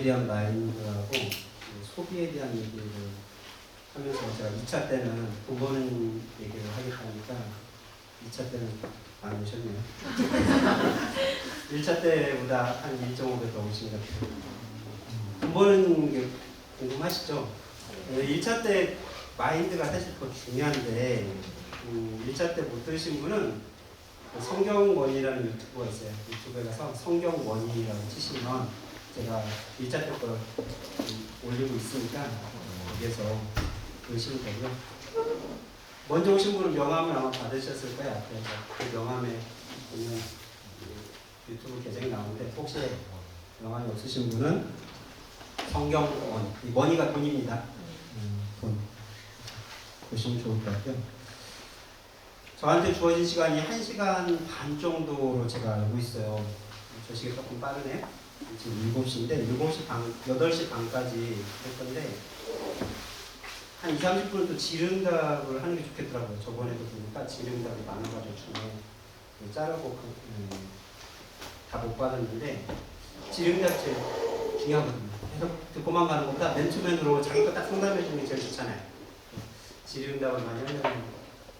대한 마인드하고 소비에 대한 얘기를 하면서 제가 2차 때는 돈 버는 얘기를 하겠다니까 2차 때는 안 오셨네요. 1차 때보다 한 1.5배 더 오신 것 같아요. 돈 버는 게 궁금하시죠? 1차 때 마인드가 사실 더 중요한데 1차 때 못 들으신 분은 성경원이라는 유튜브가 있어요. 유튜브에 가서 성경원이라고 치시면 제가 1차 때 걸 올리고 있으니까 거기에서 보시면 되고요. 먼저 오신 분은 명함을 아마 받으셨을 거예요. 그래서 그 명함에 보면 유튜브 계정이 나오는데 혹시 명함이 없으신 분은 성경원, 머니가 돈입니다. 돈 보시면 좋을 것 같아요. 저한테 주어진 시간이 1시간 반 정도로 제가 알고 있어요. 저 시간 조금 빠르네. 지금 7시인데 7시 반, 8시 반까지 할 건데 한 20-30분은 또 질응답을 하는 게 좋겠더라고요. 저번에도 보니까 질응답이 많아가지고 중에 자르고 다 못 받았는데 질응답 제일 중요하거든요. 계속 듣고만 가는 것보다 맨투맨으로 자기 거 딱 상담해 주는 게 제일 좋잖아요. 질응답을 많이 하려면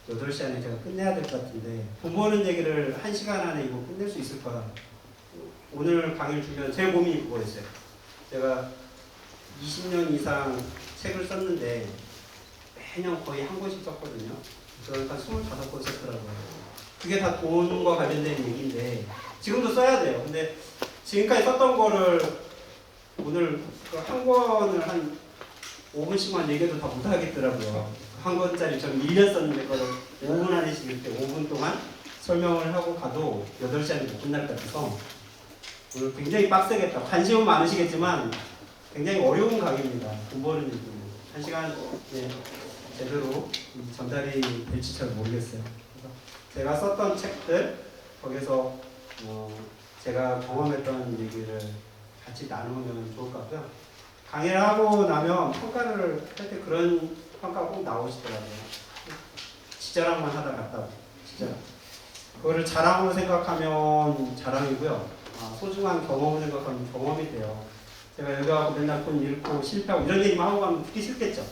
8시 안에 제가 끝내야 될 것 같은데 돈 버는 얘기를 1시간 안에 이거 끝낼 수 있을까? 오늘 강의를 주면 제 고민이 그거였어요. 제가 20년 이상 책을 썼는데 매년 거의 한 권씩 썼거든요. 그러니까 25권 썼더라고요. 그게 다 돈과 관련된 얘기인데 지금도 써야 돼요. 근데 지금까지 썼던 거를 오늘 한 권을 한 5분씩만 얘기해도 다 못하겠더라고요. 한 권짜리 전 1년 썼는데 그걸 5분 안에 읽을 때 5분 동안 설명을 하고 가도 8시 안에 못 끝날 것 같아서 오늘 굉장히 빡세겠다. 관심은 많으시겠지만 굉장히 어려운 강의입니다. 돈 버는 얘기. 1시간 제대로 전달이 될지 잘 모르겠어요. 그래서 제가 썼던 책들 거기서 제가 경험했던 얘기를 같이 나누면 좋을 것 같고요. 강의를 하고 나면 평가를 할 때 그런 평가가 꼭 나오시더라고요. 지자랑만 하다 갔다고. 지자랑. 그거를 자랑으로 생각하면 자랑이고요. 소중한 경험을 생각하면 경험이 돼요. 제가 여기 와서 맨날 돈 잃고 실패하고 이런 얘기만 하고 가면 듣기 싫겠죠.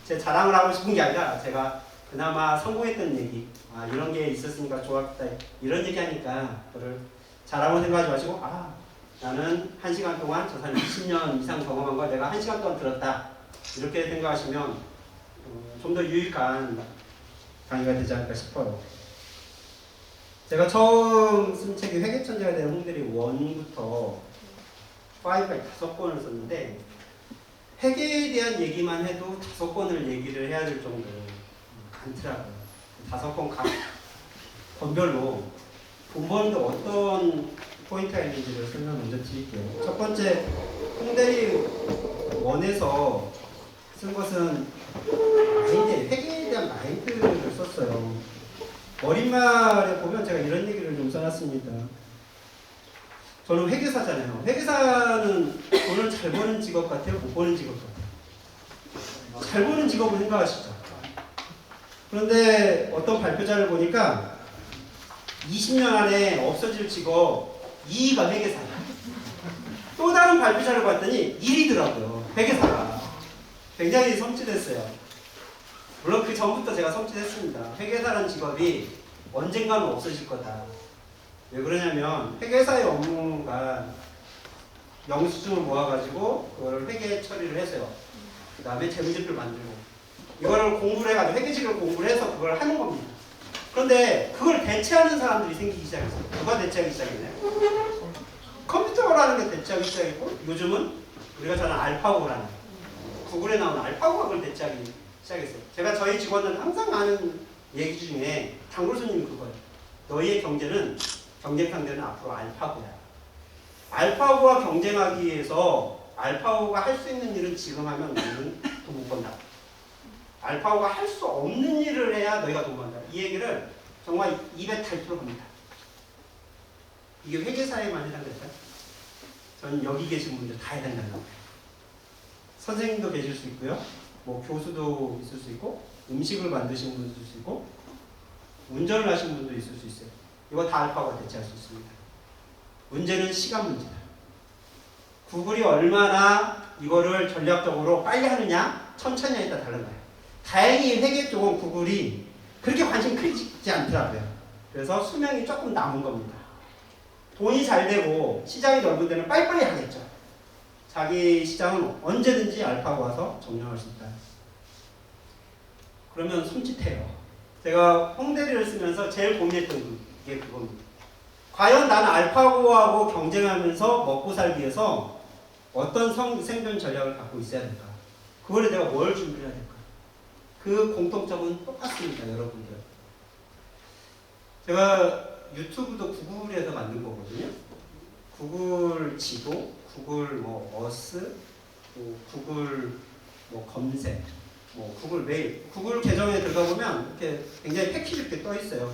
제 자랑을 하고 싶은 게 아니라 제가 그나마 성공했던 얘기, 이런 게 있었으니까 좋았다 이런 얘기 하니까 그걸 자랑으로 생각하지 마시고 나는 1시간 동안 저 사람 20년 이상 경험한 걸 내가 1시간 동안 들었다 이렇게 생각하시면 좀 더 유익한 강의가 되지 않을까 싶어요. 제가 처음 쓴 책이 회계천재가 되는 홍대리 1부터 5까지 5권을 썼는데 회계에 대한 얘기만 해도 5권을 얘기를 해야 될 정도로 많더라고요. 5권 각 권별로 돈 버는데 어떤 포인트가 있는지를 설명 먼저 드릴게요. 첫 번째, 홍대리 1에서 쓴 것은 회계에 대한 마인드를 썼어요. 머릿말에 보면 제가 이런 얘기를 좀 써놨습니다. 저는 회계사잖아요. 회계사는 돈을 잘 버는 직업 같아요? 못 버는 직업 같아요? 잘 버는 직업을 생각하시죠. 그런데 어떤 발표자를 보니까 20년 안에 없어질 직업 2위가 회계사예요. 또 다른 발표자를 봤더니 1위더라고요. 회계사가. 굉장히 섬찟했어요. 물론 그 전부터 제가 섬찟했습니다. 회계사라는 직업이 언젠가는 없어질 거다. 왜 그러냐면 회계사의 업무가 영수증을 모아가지고 그걸 회계 처리를 해서요. 그 다음에 재무제표를 만들고 이거를 공부를 해가지고 회계직을 공부를 해서 그걸 하는 겁니다. 그런데 그걸 대체하는 사람들이 생기기 시작했어요. 누가 대체하기 시작했나요? 컴퓨터라는 게 대체하기 시작했고 요즘은 우리가 저는 알파고라는 구글에 나오는 알파고가 그걸 대체하기 시작했어요. 제가 저희 직원들 항상 하는 얘기 중에 단골 손님이 그거예요. 너희의 경제는 경쟁 상대는 앞으로 알파고야. 알파고와 경쟁하기 위해서 알파고가 할 수 있는 일은 지금 하면 너희는 돈 못 번다. 알파고가 할 수 없는 일을 해야 너희가 돈 번다. 이 얘기를 정말 입에 탈수록 합니다. 이게 회계사에만 해당될까요? 저는 여기 계신 분들 다 해당된다고 해요. 선생님도 계실 수 있고요. 교수도 있을 수 있고 음식을 만드시는 분도 있을 수 있고 운전을 하시는 분도 있을 수 있어요. 이거 다 알파고가 대체할 수 있습니다. 문제는 시간 문제다. 구글이 얼마나 이거를 전략적으로 빨리 하느냐, 천천히 하느냐에 따라 다른 거예요. 다행히 회계 쪽은 구글이 그렇게 관심 크지 않더라고요. 그래서 수명이 조금 남은 겁니다. 돈이 잘 되고 시장이 넓은 데는 빨리빨리 하겠죠. 자기 시장은 언제든지 알파고 와서 점령할 수 있다. 그러면 손짓해요. 제가 홍대리를 쓰면서 제일 고민했던 게 그겁니다. 과연 나는 알파고하고 경쟁하면서 먹고 살기 위해서 어떤 생존 전략을 갖고 있어야 될까? 그거를 내가 뭘 준비해야 될까? 그 공통점은 똑같습니다, 여러분들. 제가 유튜브도 구글에서 만든 거거든요. 구글 지도, 구글 어스, 구글 검색, 구글 메일, 구글 계정에 들어가 보면 이렇게 굉장히 패키지 이렇게 떠 있어요.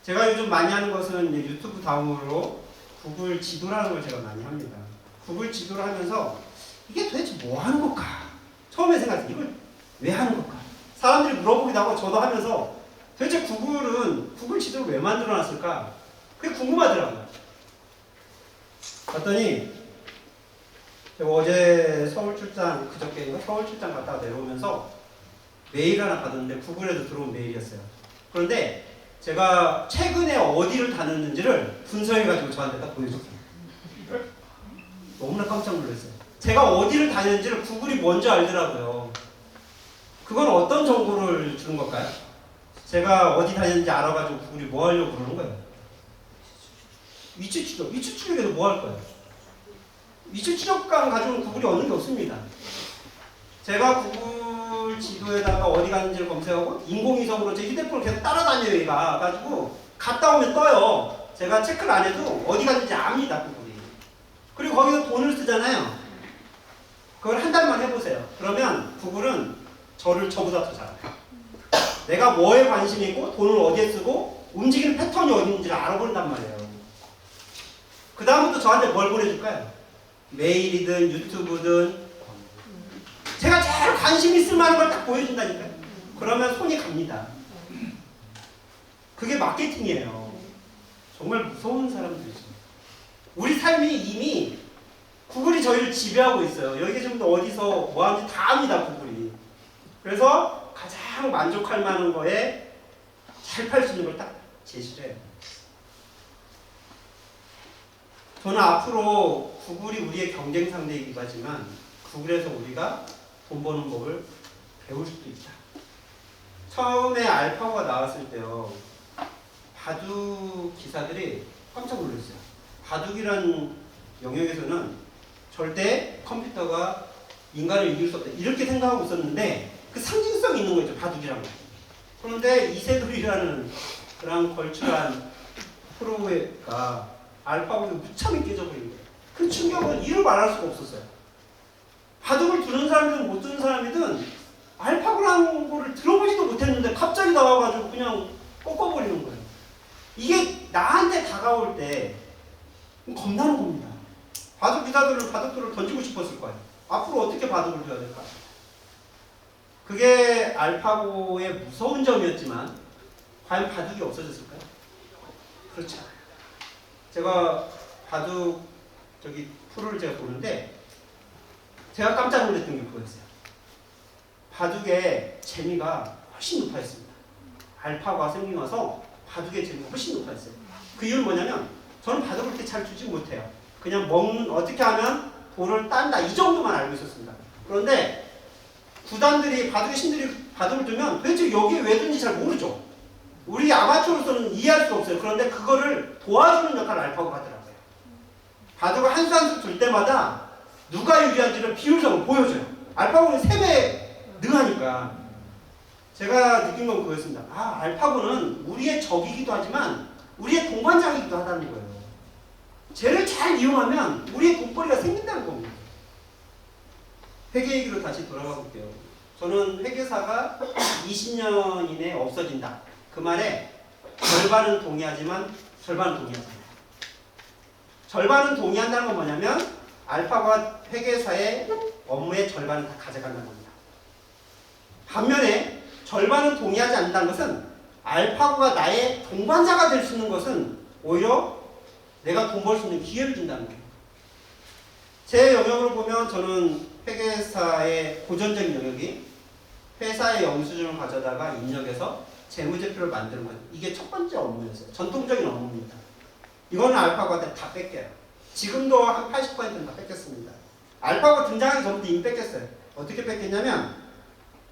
제가 요즘 많이 하는 것은 이제 유튜브 다음으로 구글 지도라는 걸 제가 많이 합니다. 구글 지도를 하면서 이게 도대체 뭐 하는 걸까? 처음에 생각했어요. 이걸 왜 하는 걸까? 사람들이 물어보기도 하고 저도 하면서 도대체 구글은 구글 지도를 왜 만들어 놨을까? 그게 궁금하더라고요. 봤더니 제가 어제 그저께인가 서울 출장 갔다가 내려오면서 메일 하나 받았는데 구글에서 들어온 메일이었어요. 그런데 제가 최근에 어디를 다녔는지를 분석해가지고 저한테 딱 보여줬어요. 너무나 깜짝 놀랐어요. 제가 어디를 다녔는지를 구글이 먼저 알더라고요. 그건 어떤 정보를 주는 걸까요? 제가 어디 다녔는지 알아가지고 구글이 뭐 하려고 그러는 거예요? 위치 추적. 위치 추적에서 뭐 할 거예요? 위치 추적감 가지고는 구글이 얻는 게 없습니다. 제가 구글 지도에다가 어디 갔는지를 검색하고 인공위성으로 제 휴대폰을 계속 따라다녀요. 얘가 가지고 갔다 오면 떠요. 제가 체크를 안 해도 어디 갔는지 압니다. 구글이. 그리고 거기서 돈을 쓰잖아요. 그걸 한 달만 해보세요. 그러면 구글은 저보다 더 잘해요. 내가 뭐에 관심이 있고 돈을 어디에 쓰고 움직이는 패턴이 어디 있는지를 알아본단 말이에요. 그 다음부터 저한테 뭘 보내줄까요? 메일이든 유튜브든 제가 제일 관심 있을 만한 걸 딱 보여준다니까요. 그러면 손이 갑니다. 그게 마케팅이에요. 정말 무서운 사람들이죠. 우리 삶이 이미 구글이 저희를 지배하고 있어요. 여기 지금 어디서 뭐 하는지 다 압니다. 구글이. 그래서 가장 만족할 만한 거에 잘 팔 수 있는 걸 딱 제시를 해요. 저는 앞으로 구글이 우리의 경쟁 상대이기도 하지만 구글에서 우리가 돈 버는 법을 배울 수도 있다. 처음에 알파고가 나왔을 때요. 바둑 기사들이 깜짝 놀랐어요. 바둑이란 영역에서는 절대 컴퓨터가 인간을 이길 수 없다. 이렇게 생각하고 있었는데 그 상징성이 있는 거죠. 바둑이란 거. 그런데 이세돌이라는 그런 걸출한 프로가 알파고를 무참히 깨져버린 거예요. 그 충격은 이루 말할 수가 없었어요. 바둑을 두는 사람이든 못 두는 사람이든 알파고라는 거를 들어보지도 못했는데 갑자기 나와가지고 그냥 꺾어버리는 거예요. 이게 나한테 다가올 때 겁나는 겁니다. 바둑 기사들은 바둑돌을 던지고 싶었을 거예요. 앞으로 어떻게 바둑을 둬야 될까? 그게 알파고의 무서운 점이었지만 과연 바둑이 없어졌을까요? 그렇지 않아요. 제가 바둑 프로를 제가 보는데 제가 깜짝 놀랐던 게 그거였어요. 바둑의 재미가 훨씬 높아졌습니다. 알파고가 생기면서 바둑의 재미가 훨씬 높아졌어요. 그 이유는 뭐냐면 저는 바둑을 그렇게 잘 두지 못해요. 그냥 어떻게 하면 돌을 딴다 이 정도만 알고 있었습니다. 그런데 구단들이 바둑의 신들이 바둑을 두면 도대체 여기에 왜 둔지 잘 모르죠. 우리 아마추어로서는 이해할 수 없어요. 그런데 그거를 도와주는 역할을 알파고가 하더라고요. 바둑을 한 수 한 수 둘 때마다 누가 유리한지를 비율적으로 보여줘요. 알파고는 3배 능하니까. 제가 느낀 건 그거였습니다. 알파고는 우리의 적이기도 하지만 우리의 동반자이기도 하다는 거예요. 쟤를 잘 이용하면 우리의 돈벌이가 생긴다는 겁니다. 회계 얘기로 다시 돌아가 볼게요. 저는 회계사가 20년 이내에 없어진다. 그 말에 절반은 동의하지만 절반은 동의하지 않아요. 절반은 동의한다는 건 뭐냐면 알파고가 회계사의 업무의 절반을 다 가져간다는 겁니다. 반면에 절반은 동의하지 않는다는 것은 알파고가 나의 동반자가 될 수 있는 것은 오히려 내가 돈 벌 수 있는 기회를 준다는 거예요. 제 영역으로 보면 저는 회계사의 고전적인 영역이 회사의 영수증을 가져다가 입력해서 재무제표를 만드는 거예요. 이게 첫 번째 업무였어요. 전통적인 업무입니다. 이거는 알파고한테 다 뺏겨요. 지금도 한 80%는 다 뺏겼습니다. 알파고 등장하기 전부터 이미 뺏겼어요. 어떻게 뺏겼냐면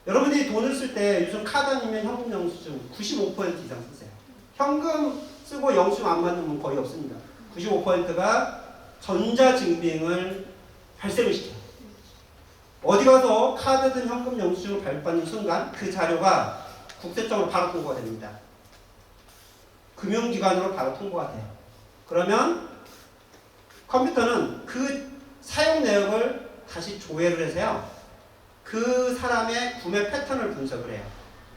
여러분들이 돈을 쓸 때 요즘 카드 아니면 현금 영수증 95% 이상 쓰세요. 현금 쓰고 영수증 안 받는 분 거의 없습니다. 95%가 전자증빙을 발생을 시켜요. 어디 가서 카드든 현금 영수증을 발급받는 순간 그 자료가 국세청으로 바로 통보가 됩니다. 금융기관으로 바로 통보가 돼요. 그러면 컴퓨터는 그 사용 내역을 다시 조회를 해서요. 그 사람의 구매 패턴을 분석을 해요.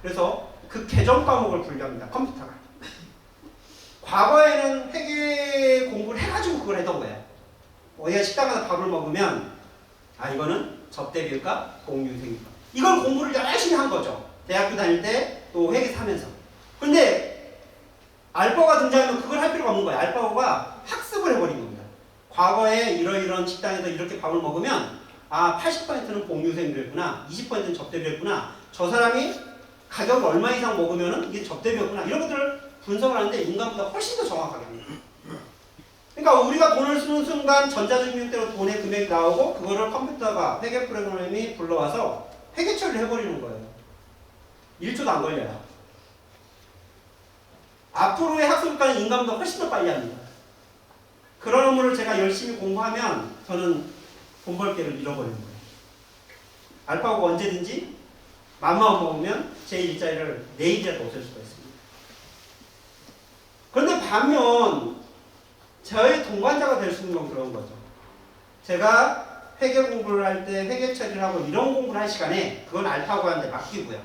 그래서 그 계정 과목을 분류합니다. 컴퓨터가. 과거에는 회계 공부를 해가지고 그걸 했던 거예요. 어디가 식당 가서 밥을 먹으면 아 이거는 접대비일까? 공유생일까? 이걸 공부를 열심히 한 거죠. 대학교 다닐 때 또 회계 사면서. 근데 알파고가 등장하면 그걸 할 필요가 없는 거예요. 알파고가 학습을 해버린 겁니다. 과거에 이런 식당에서 이렇게 밥을 먹으면 아 80%는 공유생비였구나. 20%는 접대비였구나. 저 사람이 가격을 얼마 이상 먹으면 이게 접대비였구나. 이런 것들을 분석을 하는데 인간보다 훨씬 더 정확하게 합니다. 그러니까 우리가 돈을 쓰는 순간 전자증빙대로 돈의 금액이 나오고 그거를 컴퓨터가 회계 프로그램이 불러와서 회계 처리를 해버리는 거예요. 1초도 안 걸려요. 앞으로의 학습까지 인간보다 훨씬 더 빨리 합니다. 그런 업무를 제가 열심히 공부하면 저는 돈 벌 기회를 잃어버리는 거예요. 알파고가 언제든지 맘만 먹으면 제 일자리를 내일이라도 없앨 수가 있습니다. 그런데 반면 저의 동반자가 될 수 있는 건 그런 거죠. 제가 회계 공부를 할 때 회계 처리를 하고 이런 공부를 할 시간에 그건 알파고한테 맡기고요.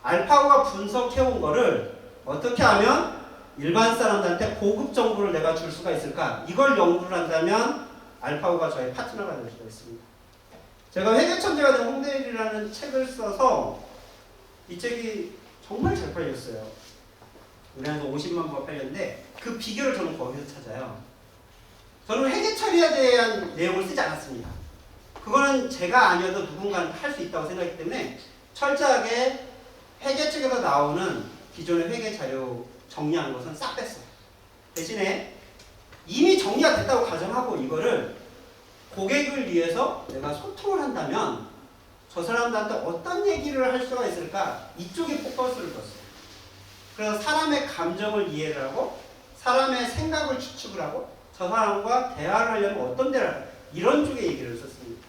알파고가 분석해온 거를 어떻게 하면 일반 사람들한테 고급 정보를 내가 줄 수가 있을까? 이걸 연구를 한다면 알파고가 저의 파트너가 될 수가 있습니다. 제가 회계천재가 된 홍대일이라는 책을 써서 이 책이 정말 잘 팔렸어요. 우리나라에서 50만 부가 팔렸는데 그 비결을 저는 거기서 찾아요. 저는 회계 처리에 대한 내용을 쓰지 않았습니다. 그거는 제가 아니어도 누군가는 할 수 있다고 생각했기 때문에 철저하게 회계 측에서 나오는 기존의 회계 자료 정리한 것은 싹 뺐어요. 대신에 이미 정리가 됐다고 가정하고 이거를 고객을 위해서 내가 소통을 한다면 저 사람들한테 어떤 얘기를 할 수가 있을까? 이쪽에 포커스를 뒀어요. 그래서 사람의 감정을 이해를 하고 사람의 생각을 추측을 하고 저 사람과 대화를 하려면 어떤 대화를 할까? 이런 쪽의 얘기를 썼습니다.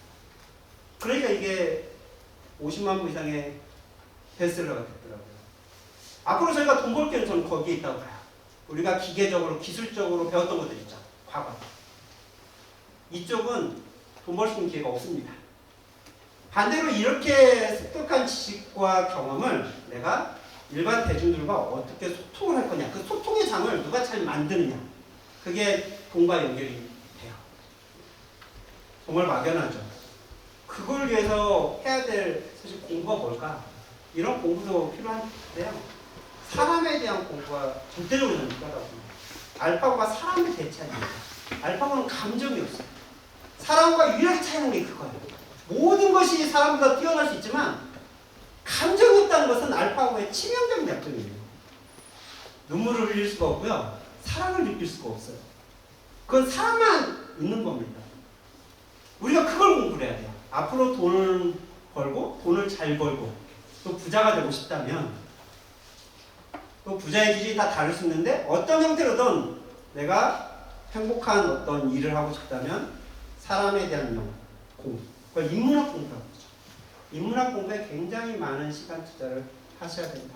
그러니까 이게 50만 부 이상의 베스트셀러가 됐더라고요. 앞으로 저희가 돈 벌 기회는 저는 거기에 있다고 봐요. 우리가 기계적으로 기술적으로 배웠던 것들 있죠. 과거. 이쪽은 돈 벌 수 있는 기회가 없습니다. 반대로 이렇게 습득한 지식과 경험을 내가 일반 대중들과 어떻게 소통을 할 거냐. 그 소통의 장을 누가 잘 만드느냐. 그게 돈과 연결이 돼요. 정말 막연하죠. 그걸 위해서 해야 될 사실 공부가 뭘까? 이런 공부도 필요한데요. 사람에 대한 공부가 절대적으로 저는 필요하다고 봅니다. 알파고가 사람을 대체합니다. 알파고는 감정이 없어요. 사람과 유일하게 차이하는 게 그거예요. 모든 것이 사람보다 뛰어날 수 있지만 감정이 없다는 것은 알파고의 치명적인 약점이에요. 눈물을 흘릴 수가 없고요. 사랑을 느낄 수가 없어요. 그건 사람만 있는 겁니다. 우리가 그걸 공부를 해야 돼요. 앞으로 돈을 벌고 돈을 잘 벌고 또 부자가 되고 싶다면 또 부자의 기준이 다 다를 수 있는데 어떤 형태로든 내가 행복한 어떤 일을 하고 싶다면 사람에 대한 공부, 그걸 인문학 공부라고 하죠. 인문학 공부에 굉장히 많은 시간 투자를 하셔야 된다.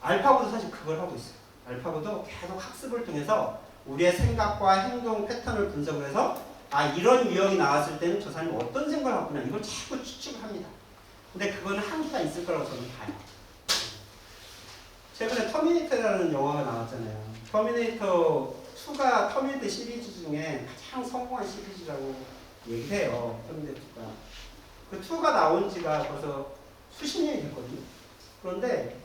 알파고도 사실 그걸 하고 있어요. 알파고도 계속 학습을 통해서 우리의 생각과 행동 패턴을 분석을 해서 아 이런 유형이 나왔을 때는 저 사람이 어떤 생각을 하구나 이걸 자꾸 추측을 합니다. 근데 그거는 한계가 있을 거라고 저는 봐요. 최근에 터미네이터라는 영화가 나왔잖아요. 터미네이터 2가 터미네이터 시리즈 중에 가장 성공한 시리즈라고 얘기해요. 터미네이터가. 그 2가 나온 지가 벌써 수십 년이 됐거든요. 그런데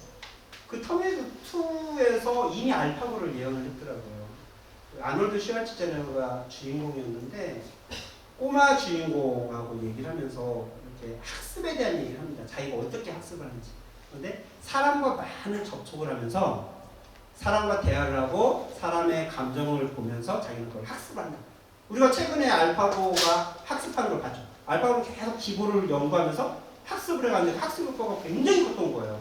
그 터미네이터 2에서 이미 알파고를 예언을 했더라고요. 아놀드 슈왈츠제네거가 주인공이었는데 꼬마 주인공하고 얘기를 하면서 이렇게 학습에 대한 얘기를 합니다. 자기가 어떻게 학습을 하는지. 그런데 사람과 많은 접촉을 하면서 사람과 대화를 하고 사람의 감정을 보면서 자기는 그걸 학습한다. 우리가 최근에 알파고가 학습하는 걸 봤죠. 알파고는 계속 기보를 연구하면서 학습을 해갔는데 학습 효과가 굉장히 좋던 거예요.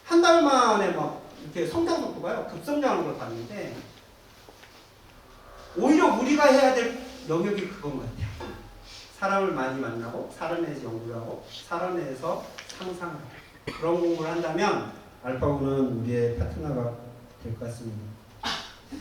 한 달 만에 막 이렇게 성장 속도가요 급성장하는 걸 봤는데 오히려 우리가 해야 될 영역이 그건 것 같아요. 사람을 많이 만나고 사람에 대해서 연구를 하고 사람에 대해서 상상을 하고 그런 공부를 한다면 알파고는 우리의 파트너가 될 것 같습니다.